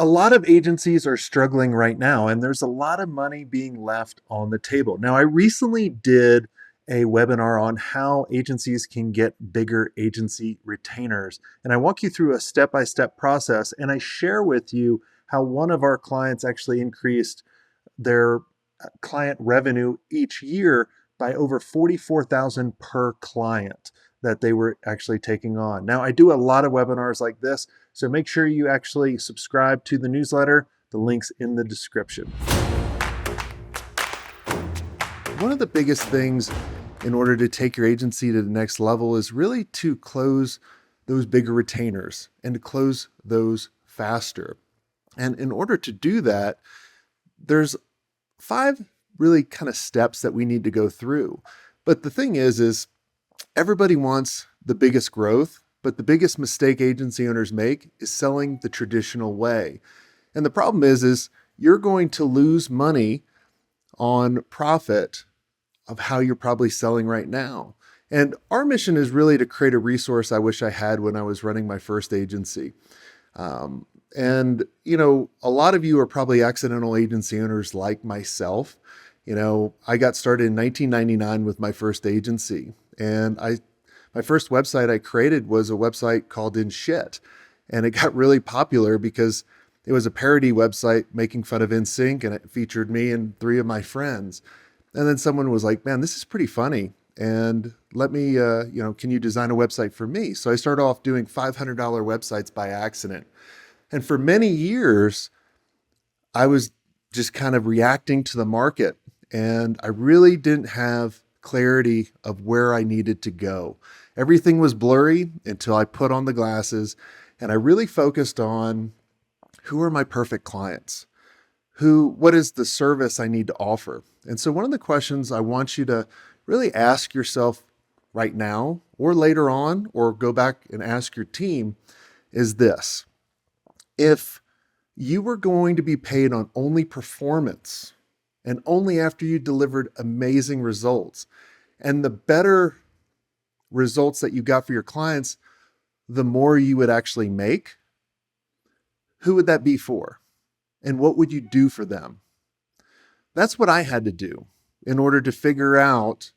A lot of agencies are struggling right now, and there's a lot of money being left on the table. Now, I recently did a webinar on how agencies can get bigger agency retainers. And I walk you through a step by step process, and I share with you how one of our clients actually increased their client revenue each year by over 44,000 per client that they were actually taking on. Now, I do a lot of webinars like this, so make sure you actually subscribe to the newsletter. The link's in the description. One of the biggest things in order to take your agency to the next level is really to close those bigger retainers and to close those faster. And in order to do that, there's 5 really kind of steps that we need to go through. But the thing is everybody wants the biggest growth, but the biggest mistake agency owners make is selling the traditional way. And the problem is you're going to lose money on profit of how you're probably selling right now. And our mission is really to create a resource I wish I had when I was running my first agency. And, a lot of you are probably accidental agency owners like myself. I got started in 1999 with my first agency. And my first website I created was a website called In Shit. And it got really popular because it was a parody website making fun of NSYNC, and it featured me and 3 of my friends. And then someone was like, man, this is pretty funny. And let me, can you design a website for me? So I started off doing $500 websites by accident. And for many years, I was just kind of reacting to the market. And I really didn't have clarity of where I needed to go. Everything was blurry until I put on the glasses, and I really focused on who are my perfect clients? What is the service I need to offer? And so one of the questions I want you to really ask yourself right now or later on, or go back and ask your team, is this: if you were going to be paid on only performance and only after you delivered amazing results, and the better results that you got for your clients, the more you would actually make, who would that be for? And what would you do for them? That's what I had to do in order to figure out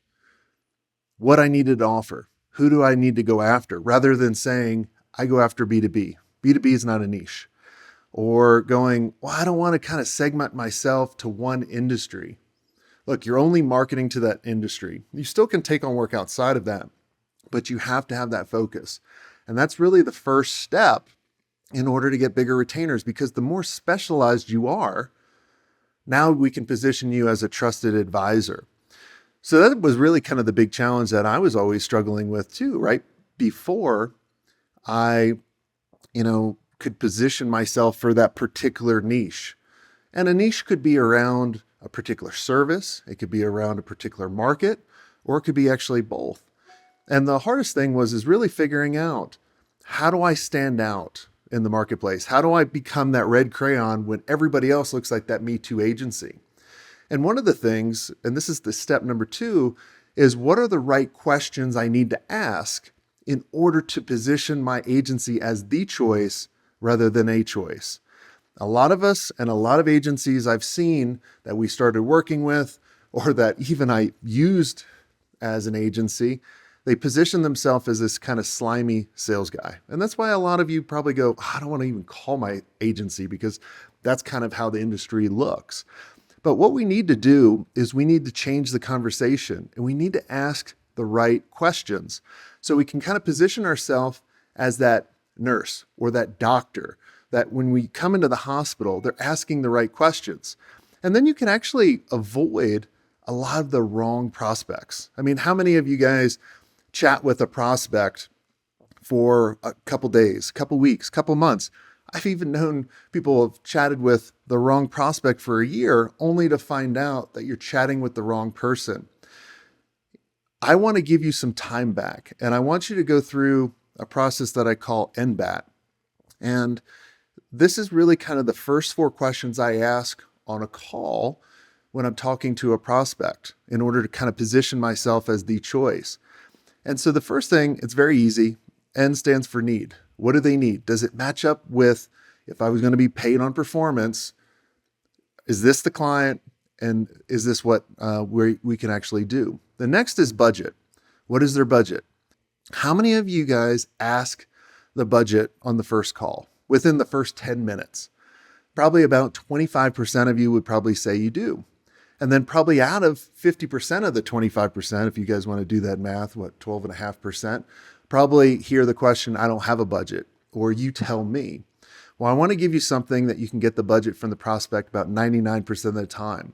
what I needed to offer. Who do I need to go after? Rather than saying, I go after B2B. B2B is not a niche. Or going, well, I don't want to kind of segment myself to one industry. Look, you're only marketing to that industry. You still can take on work outside of that, but you have to have that focus. And that's really the first step in order to get bigger retainers, because the more specialized you are, now we can position you as a trusted advisor. So that was really kind of the big challenge that I was always struggling with too, right? Before I, could position myself for that particular niche. And a niche could be around a particular service, it could be around a particular market, or it could be actually both. And the hardest thing is really figuring out, how do I stand out in the marketplace? How do I become that red crayon when everybody else looks like that Me Too agency? And one of the things, and this is the step number 2, is what are the right questions I need to ask in order to position my agency as the choice rather than a choice. A lot of us and a lot of agencies I've seen that we started working with, or that even I used as an agency, they position themselves as this kind of slimy sales guy. And that's why a lot of you probably go, I don't want to even call my agency, because that's kind of how the industry looks. But what we need to do is we need to change the conversation, and we need to ask the right questions so we can kind of position ourselves as that nurse or that doctor, that when we come into the hospital, they're asking the right questions. And then you can actually avoid a lot of the wrong prospects. I mean, how many of you guys chat with a prospect for a couple days, couple weeks, couple months? I've even known people have chatted with the wrong prospect for a year only to find out that you're chatting with the wrong person. I want to give you some time back, and I want you to go through a process that I call NBAT. And this is really kind of the first 4 questions I ask on a call when I'm talking to a prospect in order to kind of position myself as the choice. And so the first thing, it's very easy. N stands for need. What do they need? Does it match up with If I was going to be paid on performance, is this the client? And is this what we can actually do? The next is budget. What is their budget? How many of you guys ask the budget on the first call within the first 10 minutes? Probably about 25% of you would probably say you do. And then probably out of 50% of the 25%, if you guys want to do that math, 12.5%, probably hear the question, I don't have a budget, or you tell me. Well, I want to give you something that you can get the budget from the prospect about 99% of the time.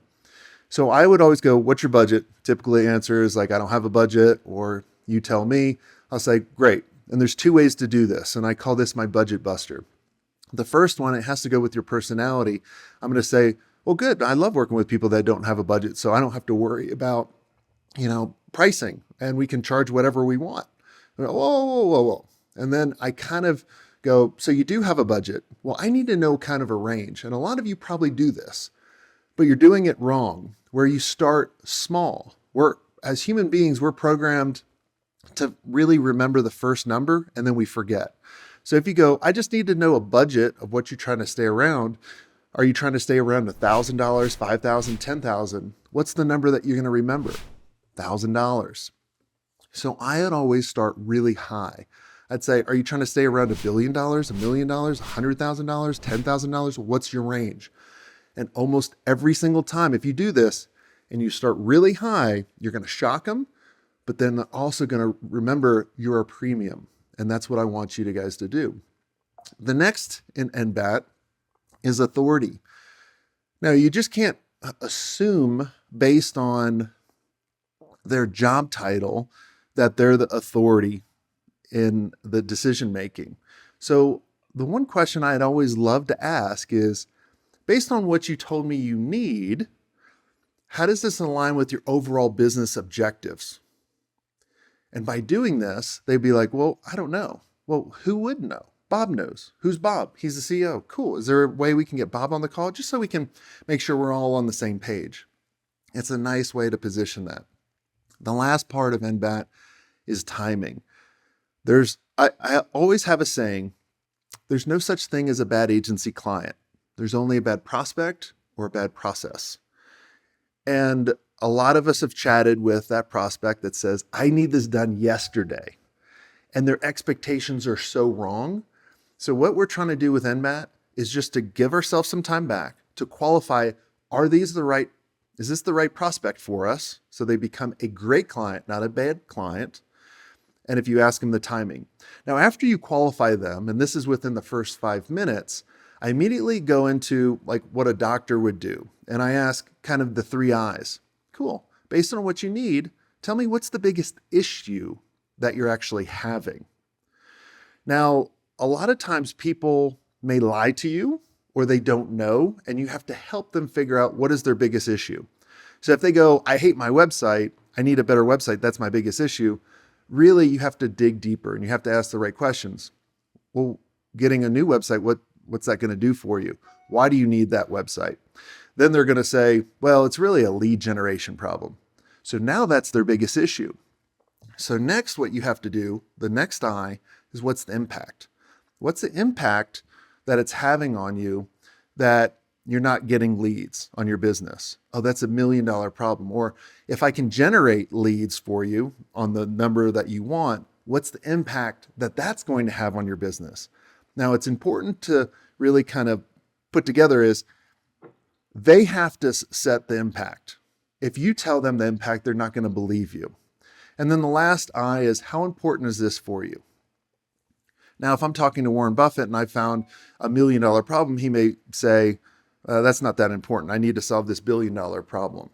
So I would always go, what's your budget? Typically answer is like, I don't have a budget, or you tell me. I'll say, great. And there's two ways to do this. And I call this my budget buster. The first one, it has to go with your personality. I'm going to say, well, good. I love working with people that don't have a budget, so I don't have to worry about, pricing, and we can charge whatever we want. Whoa, whoa, whoa, whoa. And then I kind of go, so you do have a budget. Well, I need to know kind of a range. And a lot of you probably do this, but you're doing it wrong, where you start small. As human beings, we're programmed to really remember the first number, and then we forget. So if you go, I just need to know a budget of what you're trying to stay around. Are you trying to stay around $1,000, $5,000, $10,000? What's the number that you're going to remember? $1,000. So I'd always start really high. I'd say, are you trying to stay around $1 billion, $1 million, $100,000, $10,000? What's your range? And almost every single time, if you do this and you start really high, you're going to shock them, but then they're also going to remember you're a premium. And that's what I want you guys to do. The next in NBAT is authority. Now, you just can't assume based on their job title that they're the authority in the decision making. So the one question I'd always love to ask is, based on what you told me you need, how does this align with your overall business objectives? And by doing this, they'd be like, well, I don't know. Well, who would know? Bob knows. Who's Bob? He's the CEO. Cool. Is there a way we can get Bob on the call just so we can make sure we're all on the same page? It's a nice way to position that. The last part of NBAT is timing. I always have a saying, there's no such thing as a bad agency client. There's only a bad prospect or a bad process. And a lot of us have chatted with that prospect that says, I need this done yesterday. And their expectations are so wrong. So what we're trying to do with NBAT is just to give ourselves some time back to qualify, is this the right prospect for us? So they become a great client, not a bad client. And if you ask them the timing. Now, after you qualify them, and this is within the first 5 minutes, I immediately go into like what a doctor would do. And I ask kind of the 3 I's. Cool. Based on what you need, tell me what's the biggest issue that you're actually having. Now, a lot of times people may lie to you or they don't know, and you have to help them figure out what is their biggest issue. So if they go, I hate my website, I need a better website, that's my biggest issue, really you have to dig deeper and you have to ask the right questions. Well, getting a new website, what's that going to do for you? Why do you need that website? Then they're going to say, well, it's really a lead generation problem. So now that's their biggest issue. So next, what you have to do, the next I, is what's the impact? What's the impact that it's having on you that you're not getting leads on your business? Oh, that's $1 million problem. Or if I can generate leads for you on the number that you want, what's the impact that that's going to have on your business? Now, it's important to really kind of put together is they have to set the impact. If you tell them the impact, they're not going to believe you. And then the last I is, how important is this for you? Now, if I'm talking to Warren Buffett and I found $1 million problem, he may say, that's not that important. I need to solve this $1 billion problem.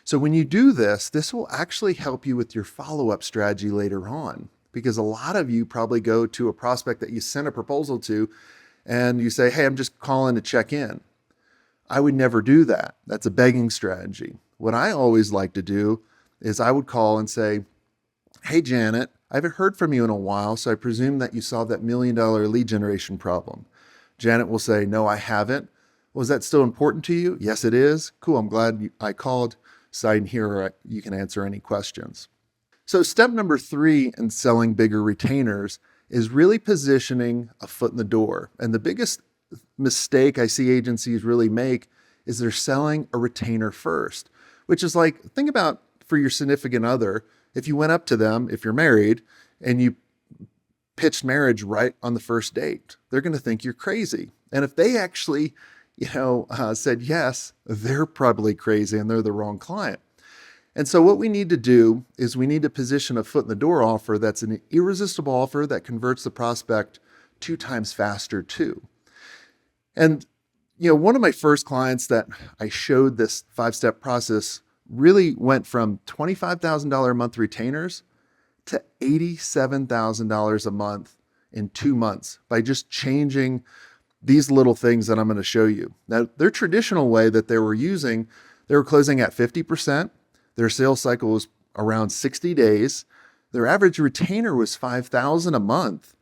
So when you do this, this will actually help you with your follow-up strategy later on, because a lot of you probably go to a prospect that you sent a proposal to and you say, hey, I'm just calling to check in. I would never do that. That's a begging strategy. What I always like to do is I would call and say, hey, Janet, I haven't heard from you in a while, so I presume that you solved that $1 million lead generation problem. Janet will say, no, I haven't. Well, is that still important to you? Yes, it is. Cool. I'm glad I called. Sign here, you can answer any questions. So step number 3 in selling bigger retainers is really positioning a foot in the door. And the biggest mistake I see agencies really make is they're selling a retainer first, which is like, think about for your significant other, if you went up to them, if you're married, and you pitched marriage right on the first date, they're going to think you're crazy. And if they actually, said yes, they're probably crazy and they're the wrong client. And so what we need to do is we need to position a foot in the door offer that's an irresistible offer that converts the prospect 2 times faster too. And one of my first clients that I showed this 5-step process really went from $25,000 a month retainers to $87,000 a month in 2 months by just changing these little things that I'm going to show you. Now, their traditional way that they were using, they were closing at 50%. Their sales cycle was around 60 days. Their average retainer was $5,000 a month.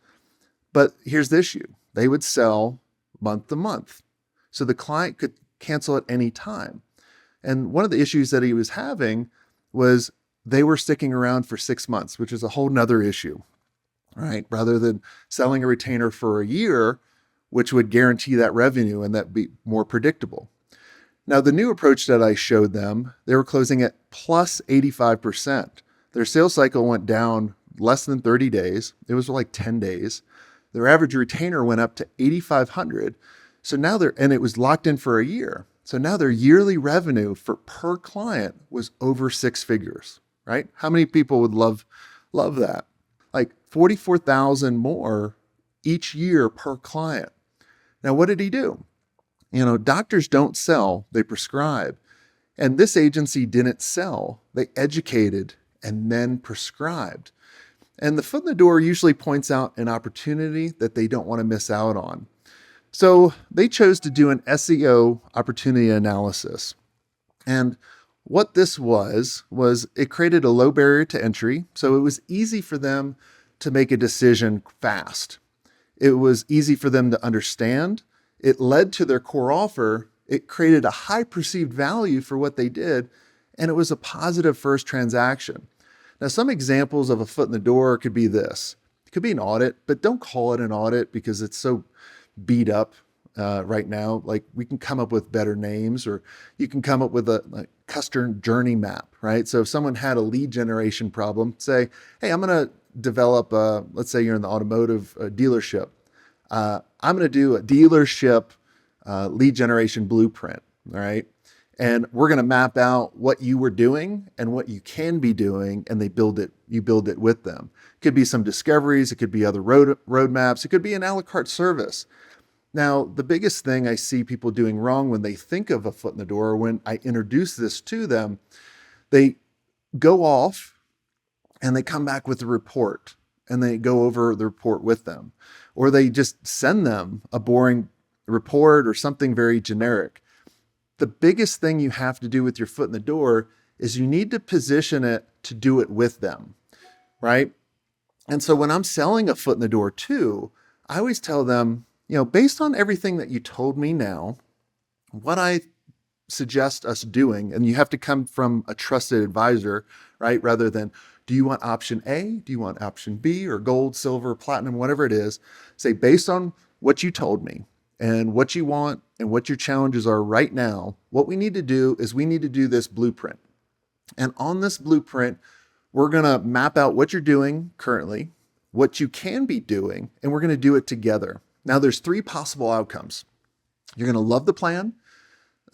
But here's the issue. They would sell month to month. So the client could cancel at any time. And one of the issues that he was having was they were sticking around for 6 months, which is a whole nother issue, right? Rather than selling a retainer for a year, which would guarantee that revenue and that be more predictable. Now, the new approach that I showed them, they were closing at plus 85%. Their sales cycle went down less than 30 days. It was like 10 days. Their average retainer went up to 8,500. So now and it was locked in for a year. So now their yearly revenue per client was over 6 figures, right? How many people would love that? Like 44,000 more each year per client. Now, what did he do? Doctors don't sell, they prescribe. And this agency didn't sell, they educated and then prescribed. And the foot in the door usually points out an opportunity that they don't want to miss out on. So they chose to do an SEO opportunity analysis. And what this was it created a low barrier to entry. So it was easy for them to make a decision fast. It was easy for them to understand. It led to their core offer. It created a high perceived value for what they did. And it was a positive first transaction. Now, some examples of a foot in the door could be this. It could be an audit, but don't call it an audit because it's so beat up right now. Like, we can come up with better names, or you can come up with a customer journey map, right? So if someone had a lead generation problem, say, hey, I'm going to develop, let's say you're in the automotive dealership. I'm going to do a dealership lead generation blueprint, all right? And we're going to map out what you were doing and what you can be doing, and you build it with them. It could be some discoveries, it could be other roadmaps, it could be an a la carte service. Now, the biggest thing I see people doing wrong when they think of a foot in the door, or when I introduce this to them, they go off and they come back with a report and they go over the report with them, or they just send them a boring report or something very generic. The biggest thing you have to do with your foot in the door is you need to position it to do it with them, right? And so when I'm selling a foot in the door too, I always tell them, based on everything that you told me now, what I suggest us doing, and you have to come from a trusted advisor, right? Rather than, do you want option A? Do you want option B, or gold, silver, platinum, whatever it is? Say, based on what you told me and what you want and what your challenges are right now, what we need to do is we need to do this blueprint. And on this blueprint, we're going to map out what you're doing currently, what you can be doing, and we're going to do it together. Now, there's 3 possible outcomes. You're going to love the plan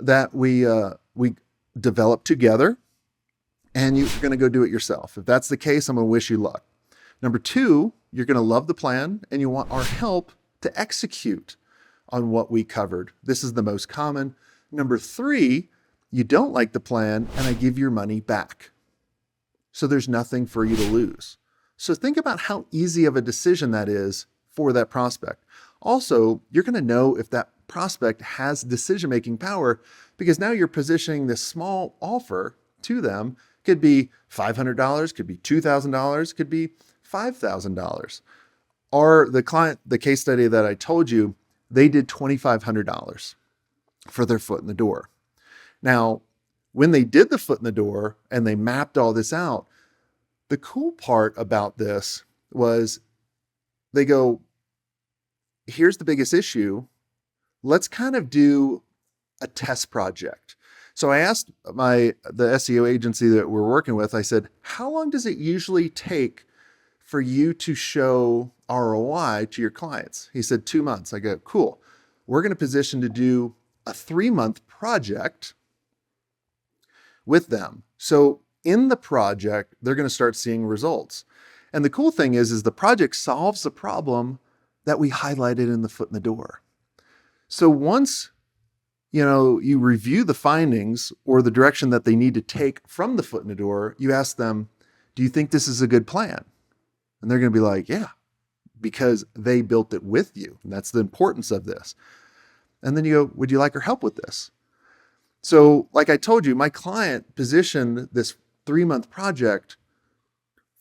that we developed together, and you're going to go do it yourself. If that's the case, I'm going to wish you luck. Number 2, you're going to love the plan, and you want our help to execute on what we covered. This is the most common. Number 3, you don't like the plan, and I give your money back. So there's nothing for you to lose. So think about how easy of a decision that is for that prospect. Also, you're going to know if that prospect has decision-making power, because now you're positioning this small offer to them. Could be $500, could be $2,000, could be $5,000. Or the case study that I told you, they did $2,500 for their foot in the door. Now, when they did the foot in the door and they mapped all this out, the cool part about this was they go, here's the biggest issue. let's kind of do a test project. So I asked the SEO agency that we're working with, I said, how long does it usually take for you to show ROI to your clients? He said 2 months. I go, cool. We're going to position to do a 3-month project with them. So in the project, they're going to start seeing results. And the cool thing is the project solves the problem that we highlighted in the foot in the door. So once you review the findings or the direction that they need to take from the foot in the door, you ask them, do you think this is a good plan? And they're going to be like, yeah, because they built it with you. And that's the importance of this. And then you go, would you like our help with this? So like I told you, my client positioned this 3-month project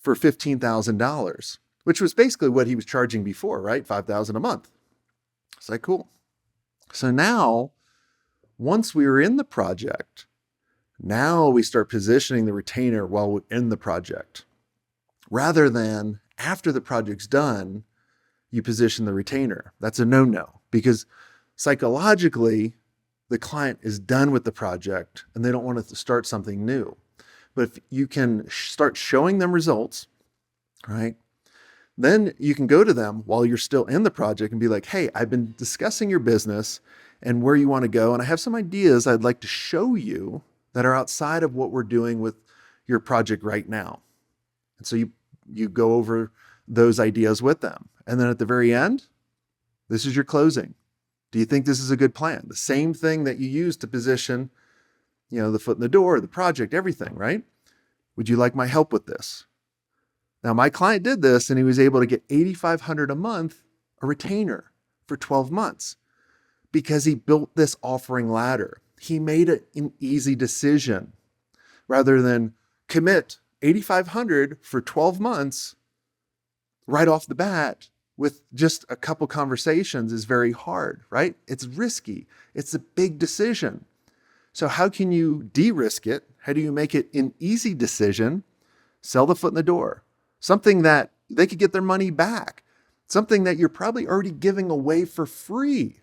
for $15,000, which was basically what he was charging before, right? $5,000 a month. It's like, cool. So now, once we were in the project, now we start positioning the retainer while we're in the project. Rather than after the project's done, you position the retainer. That's a no-no, because psychologically, the client is done with the project and they don't want to start something new. But if you can start showing them results, right? Then you can go to them while you're still in the project and be like, hey, I've been discussing your business and where you want to go. And I have some ideas I'd like to show you that are outside of what we're doing with your project right now. And so you go over those ideas with them. And then at the very end, this is your closing. Do you think this is a good plan? The same thing that you use to position, the foot in the door, the project, everything, right? Would you like my help with this? Now, my client did this and he was able to get $8,500 a month, a retainer for 12 months because he built this offering ladder. He made it an easy decision rather than commit $8,500 for 12 months right off the bat with just a couple conversations is very hard, right? It's risky. It's a big decision. So how can you de-risk it? How do you make it an easy decision? Sell the foot in the door. Something that they could get their money back. Something that you're probably already giving away for free.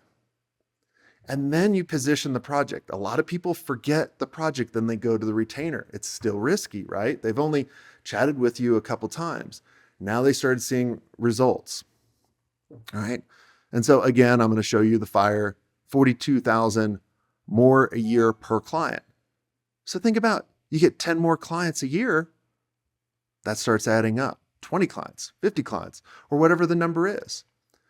And then you position the project. A lot of people forget the project, then they go to the retainer. It's still risky, right? They've only chatted with you a couple times. Now they started seeing results. All right. And so again, I'm going to show you the fire, 42,000 more a year per client. So think about, you get 10 more clients a year, that starts adding up. 20 clients, 50 clients, or whatever the number is.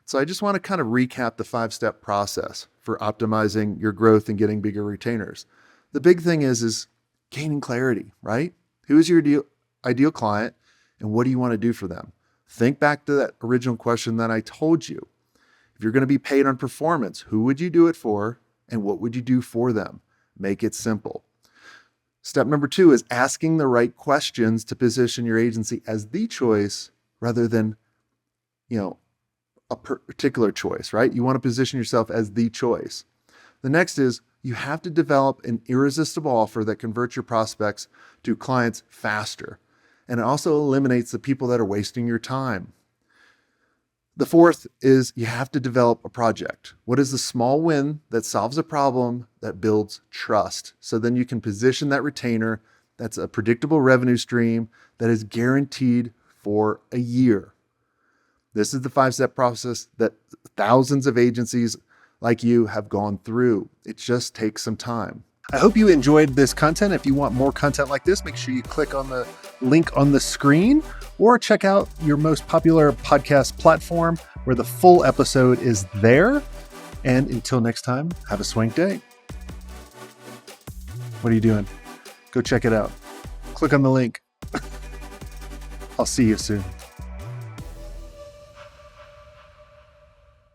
So I just want to kind of recap the 5-step process for optimizing your growth and getting bigger retainers. The big thing is gaining clarity, right? Who is your ideal client and what do you want to do for them? Think back to that original question that I told you. If you're going to be paid on performance, who would you do it for and what would you do for them? Make it simple. Step number 2 is asking the right questions to position your agency as the choice rather than, a particular choice, right? You want to position yourself as the choice. The next is you have to develop an irresistible offer that converts your prospects to clients faster. And it also eliminates the people that are wasting your time. The fourth is you have to develop a project. What is the small win that solves a problem that builds trust? So then you can position that retainer. That's a predictable revenue stream that is guaranteed for a year. This is the 5-step process that thousands of agencies like you have gone through. It just takes some time. I hope you enjoyed this content. If you want more content like this, make sure you click on the link on the screen or check out your most popular podcast platform where the full episode is there. And until next time, have a swank day. What are you doing? Go check it out. Click on the link. I'll see you soon.